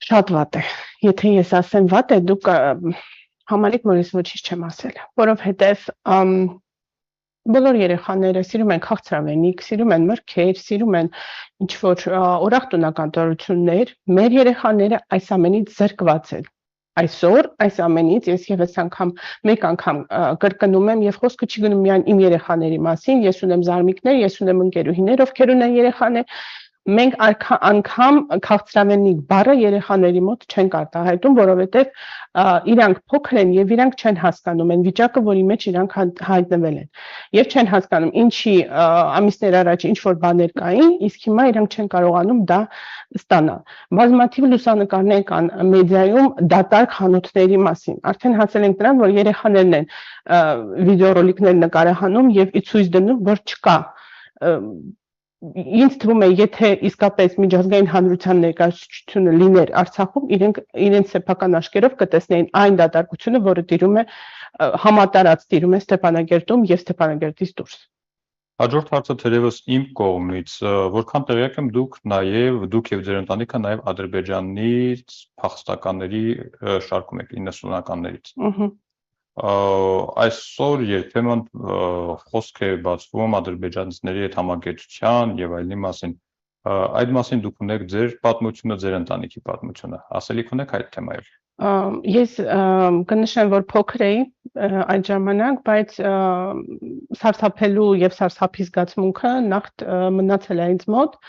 շատ վատ է։ Եթե ես ասեմ վատ է, դուք համարեք, որ ես ոչինչ չեմ ասել, որովհետև բոլոր երեխաները սիրում են քաղցրավենիք, սիրում են մրգեր, սիրում են ինչ-որ ուրախ տոնակատարություններ, մեր երեխաները այս ամենից զրկված են։ Այսօր այս ամենից ես եւս մեկ անգամ կրկնում եմ եւ խոսքը չի գնում միայն իմ երեխաների մասին, ես ունեմ զարմիկներ, ես ունեմ ընկերուհիներ, ովքեր ունեն երեխաներ, մենք անգամ քաղցրավենիք բառը երեխաների մոտ չենք արտահայտում, որովհետեւ իրանք փոքր են եւ իրանք չեն հասկանում այն վիճակը, որի մեջ իրանք հայտնվել են եւ չեն հասկանում ինչի ամիսներ առաջ ինչ որ բաներ կային, իսկ հիմա իրանք չեն կարողանում դա ստանալ։ Բազմաթիվ լուսանկարներ կան մեդիայում դատարկ խանութների մասին։ Արդեն հասել ենք նրան, որ երեխաներն են վիդեոռոլիկներ նկարահանում եւ ի ցույց դնում, որ չկա Ինձ թվում է, եթե իսկապես միջազգային հանրության ներկայացությունը լիներ Արցախում, իրենց սեփական աչքերով կտեսնեին այն դատարկությունը, որը տիրում է համատարած տիրում է Ստեփանագերտում եւ Ստեփանագերտից դուրս։ Հաջորդ հարցը թերևս իմ կողմից, որքան տեղյակ եմ, դուք եւ ձեր ընտանիքը նաեւ Ադրբեջանից փախստականների շարքում եք 90-ականներից։ Այսօր երբեմն խոսք է բացվում ադրբեջանցիների հետ համագործակցության եւ այլնի մասին։ Այդ մասին դուք ունեք ձեր պատմությունը, ձեր ընտանիքի պատմությունը։ Ասելիք ունեք այդ թեմայով։ Ես կնշեմ, որ փոքր էի այդ ժամանակ, բայց սարսափելու եւ սարսափի զգացմունքը նախ մնացել է ինձ մոտ։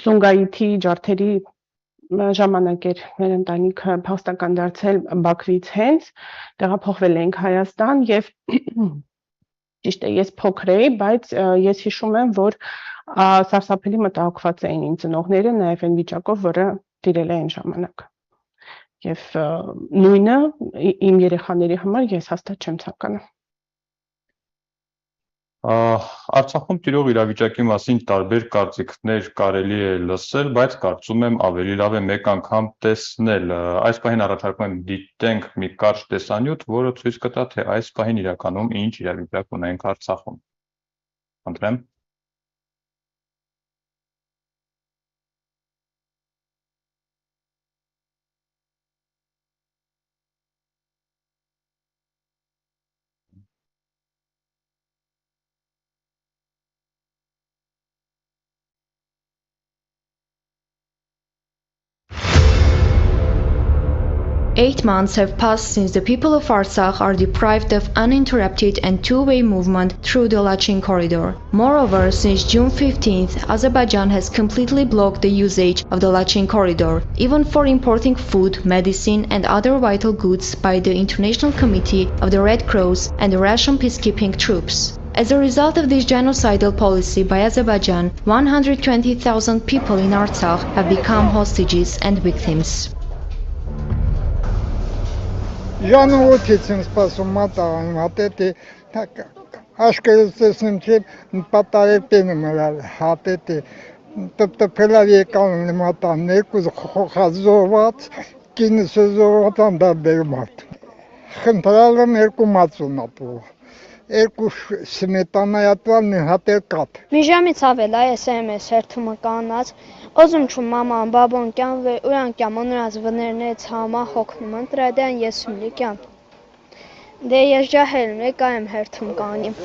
Սունգայիթի ջարդերի ժամանակ էր մեր ընտանիքը փախստական դարձել Բաքվից հենց, տեղափոխվել էինք Հայաստան եւ ճիշտ է, ես փոքր էի, բայց ես հիշում եմ, որ սարսափելի մտահոգված էին իմ ծնողները նաեւ այն վիճակով, որը տիրել է այն ժամանակ։ Եվ նույնը իմ երեխաների համար ես հաստատ չեմ ցանկանում։ Արցախում տիրող իրավիճակի մասին տարբեր կարծիքներ կարելի է լսել, բայց կարծում եմ ավելի լավ է մեկ անգամ տեսնել։ Այս պահին առաջարկում եմ դիտենք մի կարճ տեսանյութ, որը ցույց կտա, թե այս պահին իրականում ինչ իրավիճակ ունենք Արցախում։ Խնդրեմ։ Eight months have passed since the people of Artsakh are deprived of uninterrupted and two-way movement through the Lachin corridor. Moreover, since June 15th, Azerbaijan has completely blocked the usage of the Lachin corridor, even for importing food, medicine and other vital goods by the International Committee of the Red Cross and the Russian peacekeeping troops. As a result of this genocidal policy by Azerbaijan, 120,000 people in Artsakh have become hostages and victims. Ժանուոտիցին սպասում մատաղան, հատետի, աշկերուցեսնում չեմ, պատարեպեն մրալ, հատետի, տպտպելավ եկանում մատան, ներկուզ խոխազոված, կինսը զովածան դարբերում արդ։ Խնդրալ եմ երկու մածուն ապով, երկու սմետանայատվան հատեր կատ։ Մի ժամից ավել այս SMS հերթումը կանած, Ոզում չում մաման, բաբոն կյան վե ուրան կյամ ունրած վներնեց համա հոգնում ընտրադյան ես ումլի կյան։ Դե ես ջահելում եկա եմ հերթում կանիմ։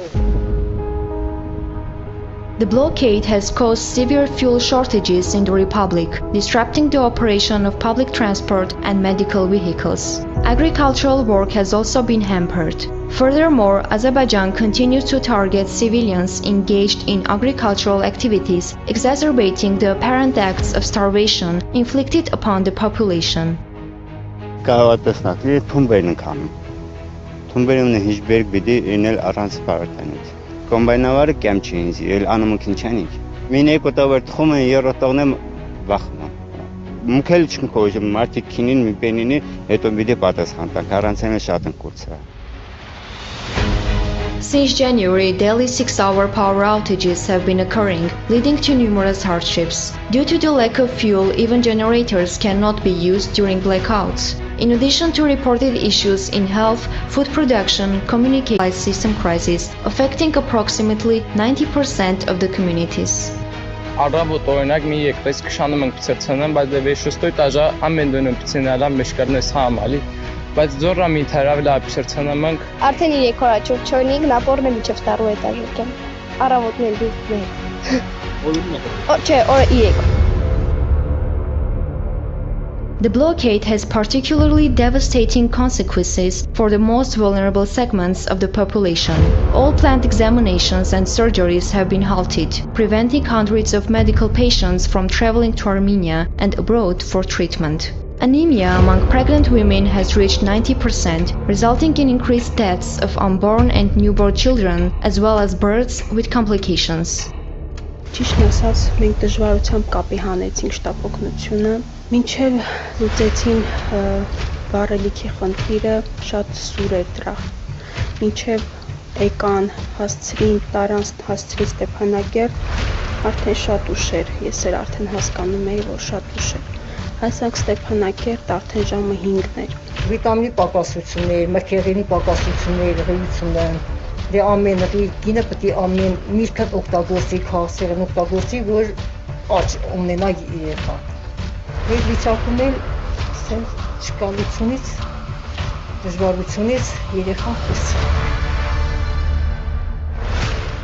The blockade has caused severe fuel shortages in the Republic, disrupting the operation of public transport and medical vehicles. Agricultural work has also been hampered. Furthermore, Azerbaijan continues to target civilians engaged in agricultural activities, exacerbating the apparent acts of starvation inflicted upon the population. Կոմբայնավարը կեմ չի ինձ, էլ անմուքին չանիք։ Մինեի կոտավեր թխում են երոտողնեմ վախմա։ Մուքել չնքոյժ մարդիկ քինին մի պենինի, հետո մի դե պատասխան տանք, առանց այն շատ են կուրծա։ Since January, daily 6-hour power outages have been occurring, leading to numerous hardships. Due to the lack of fuel, even generators cannot be used during blackouts. In addition to reported issues in health, food production, communication system crisis, affecting approximately 90% of the communities. Առավոտ օրինակ մի եկտես քշանում ենք ցերցանան, բայց դե վեշուստոյ տաժա ամեն դնում պցենալա մեշկարնես համալի, բայց ձորա մի թարավելա ցերցանամ ենք Արդեն 3 օր աչուր չորնիկ նապորն միջև տարու էտաժը կեմ։ Առավոտն էլ դու։ Չէ, օրը 3։ The blockade has particularly devastating consequences for the most vulnerable segments of the population. All planned examinations and surgeries have been halted, preventing hundreds of medical patients from traveling to Armenia and abroad for treatment. Anemia among pregnant women has reached 90%, resulting in increased deaths of unborn and newborn children, as well as births with complications. Ճիշտն ասած, մենք դժվարությամբ կապի հանեցինք շտապօգնությունը, մինչև լուծեցին վառելիքի խնդիրը, շատ սուր էր դրա։ Մինչև եկան, հասցրին, տարան, հասցրին Ստեփանակերտ, արդեն շատ ուշ էր, ես էլ արդեն հասկանում էի, որ շատ ուշ էր։ Հասանք Ստեփանակերտ, արդեն ժամը 5-ն էր։ Վիտամինի պակասություններ, մրգեղենի պակասություններ, ղեկավարությունը Դե ամենը գինը պետք է ամեն միրգը օգտագործի, քաղցրեղեն օգտագործի, որ աճ ունենա երեխա։ Մեր վիճակում էլ շկալությունից, դժվարությունից երեխան խուսի։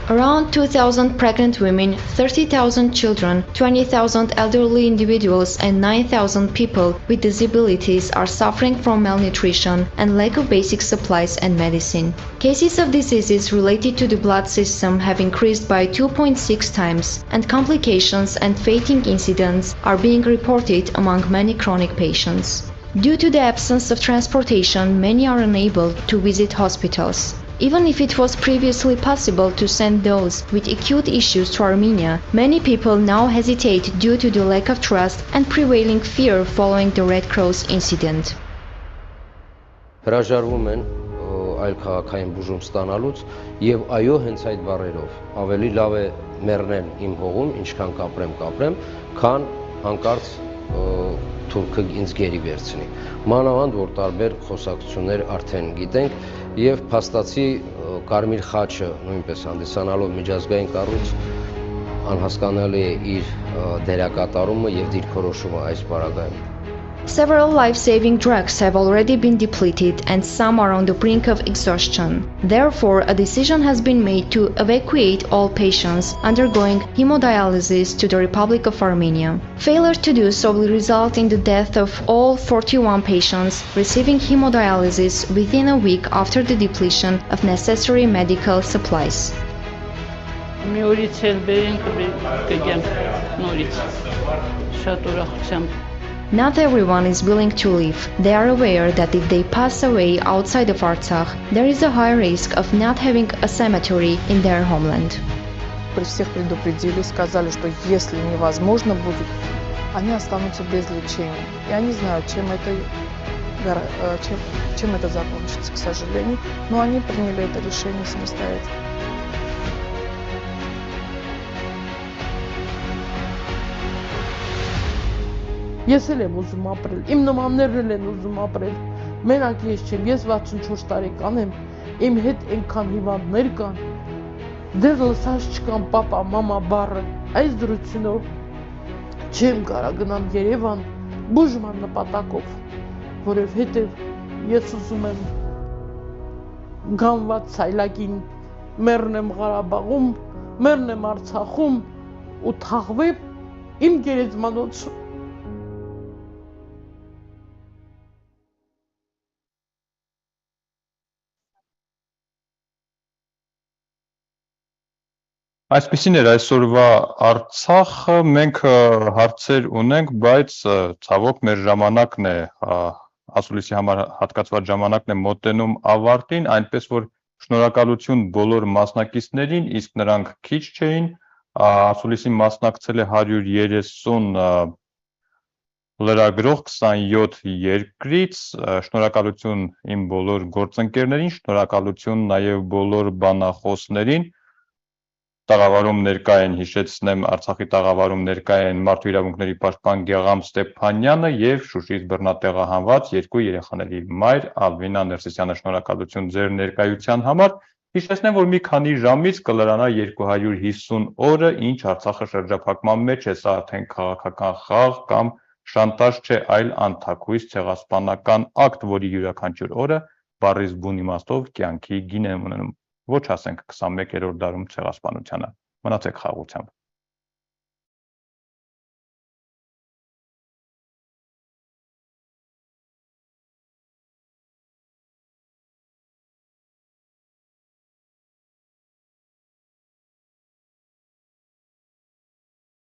Around 2,000 pregnant women, 30,000 children, 20,000 elderly individuals and 9,000 people with disabilities are suffering from malnutrition and lack of basic supplies and medicine. Cases of diseases related to the blood system have increased by 2.6 times, and complications and fatal incidents are being reported among many chronic patients. Due to the absence of transportation, many are unable to visit hospitals. Even if it was previously possible to send those with acute issues to Armenia, many people now hesitate due to the lack of trust and prevailing fear following the Red Cross incident. Հրաժարվում են այլ քաղաքային բուժում ստանալուց եւ այո հենց այդ բառերով ավելի լավ է մեռնել իմ հողում, ինչքան կապրեմ, քան հանկարծ թուրքը ինձ գերի վերցնի։ Մանավանդ որ տարբեր խոսակցություններ արդեն գիտենք եւ փաստացի Կարմիր խաչը նույնպես հանդիսանալով միջազգային կառույց անհասկանալի է իր դերակատարումը եւ դիրքորոշումը այս պարագայում։ Several life-saving drugs have already been depleted and some are on the brink of exhaustion. Therefore, a decision has been made to evacuate all patients undergoing hemodialysis to the Republic of Armenia. Failure to do so will result in the death of all 41 patients receiving hemodialysis within a week after the depletion of necessary medical supplies. Not everyone is willing to leave. They are aware that if they pass away outside of Artsakh, there is a high risk of not having a cemetery in their homeland. При всех предупредили, сказали, что если невозможно будет, они останутся без лечения. Я не знаю, чем это закончится, к сожалению, но они приняли это решение самостоятельно. Ես էլ եմ ուզում ապրել, իմ նմաններն են ուզում ապրել, մենակ ես չեմ, ես 64 տարեկան եմ, իմ հետ այնքան հիվանդներ կան, դեռ լսած չկան պապա, մամա բառը, այս դրությունով չեմ կարա գնամ Երևան բուժման նպատակով, որովհետև ես ուզում եմ գանված սայլակին մեռնեմ Ղարաբաղում, մեռնեմ Արցախում ու թաղվեմ իմ գերեզմանոցում։ Այսպիսին էր այսօրվա Արցախը, մենք հարցեր ունենք, բայց ցավոք մեր ժամանակն է, ասուլիսի համար հատկացված ժամանակն է մոտենում ավարտին, այնպես որ շնորհակալություն բոլոր մասնակիցներին, իսկ նրանք քիչ չէին, ասուլիսին մասնակցել է 130 լրագրող 27 երկրից, շնորհակալություն իմ բոլոր գործընկերներին, շնորհակալություն նաև բոլոր բանախոսներին, Տաղավարում ներկա են, հիշեցնեմ, Արցախի տաղավարում ներկա են Մարդու իրավունքների պաշտպան Գեղամ Ստեփանյանը եւ Շուշիից բռնատեղահանված երկու երեխաների մայր Ալվինա Ներսիսյանը, շնորհակալություն ձեր ներկայության համար։ Հիշեցնեմ, որ մի քանի ժամից կլրանա 250 օրը, ինչ Արցախը շրջափակման մեջ է, սա արդեն քաղաքական խաղ կամ շանտաժ չէ, այլ անթաքույց ցեղասպանական ակտ, որի յուրաքանչյուր օրը բառից բուն իմաստով կյանքի գին է ունենում։ Ոչ ասենք 21-րդ դարում ցեղասպանությանը։ Մնացեք խաղաղությամբ։